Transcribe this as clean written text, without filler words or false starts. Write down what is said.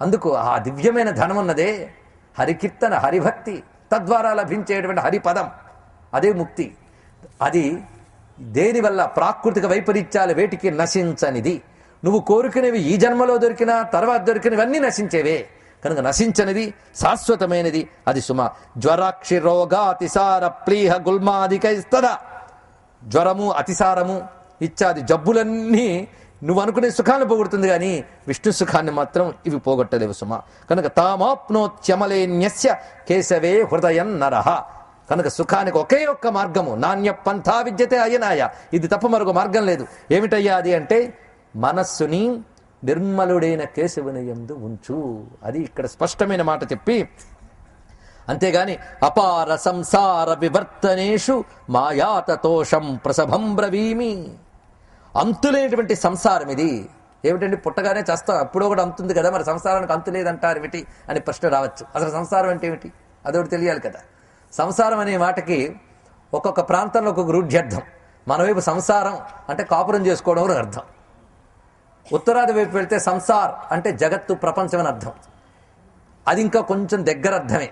అందుకు ఆ దివ్యమైన ధనం ఉన్నదే హరికీర్తన, హరిభక్తి, తద్వారా లభించేటువంటి హరిపదం, అదే ముక్తి. అది దేనివల్ల? ప్రాకృతిక వైపరీత్యాల వేటికి నశించనిది. నువ్వు కోరుకునేవి ఈ జన్మలో దొరికినా తర్వాత దొరికినవన్నీ నశించేవే. కనుక నశించనిది, శాశ్వతమైనది అది సుమ. జ్వరాక్షి రోగా అతిసార ప్లీహ గుల్మాదికైస్తదా. జ్వరము, అతిసారము ఇత్యాది జబ్బులన్నీ నువ్వు అనుకునే సుఖాన్ని పోగొడుతుంది, కానీ విష్ణు సుఖాన్ని మాత్రం ఇవి పోగొట్టలేవు సుమ. కనుక తామాప్నోత్యమలేన్యస్య కేశవే హృదయం నరహ. కనుక సుఖానికి ఒకే ఒక్క మార్గము, నాణ్య పంథా విద్యతే అయనాయ, ఇది తప్ప మరొక మార్గం లేదు. ఏమిటయ్యా అది అంటే, మనస్సుని నిర్మలుడైన కేశవుని యందు ఉంచు. అది ఇక్కడ స్పష్టమైన మాట చెప్పి, అంతేగాని అపార సంసార వివర్తనేషు మాయాతతోషం ప్రసభం బ్రవీమి. అంతులేనటువంటి సంసారం ఇది. ఏమిటండి, పుట్టగానే చేస్తాం, అప్పుడో కూడా అంతుంది కదా, మరి సంసారానికి అంతు లేదంటారు ఏమిటి అని ప్రశ్న రావచ్చు. అసలు సంసారం అంటే ఏమిటి అదొకటి తెలియాలి కదా. సంసారం అనే మాటకి ఒక్కొక్క ప్రాంతంలో ఒక్కొక్క రూఢ్యర్థం. మన వైపు సంసారం అంటే కాపురం చేసుకోవడం అని అర్థం. ఉత్తరాది వైపు వెళ్తే సంసార్ అంటే జగత్తు, ప్రపంచం అని అర్థం. అది ఇంకా కొంచెం దగ్గర అర్థమే.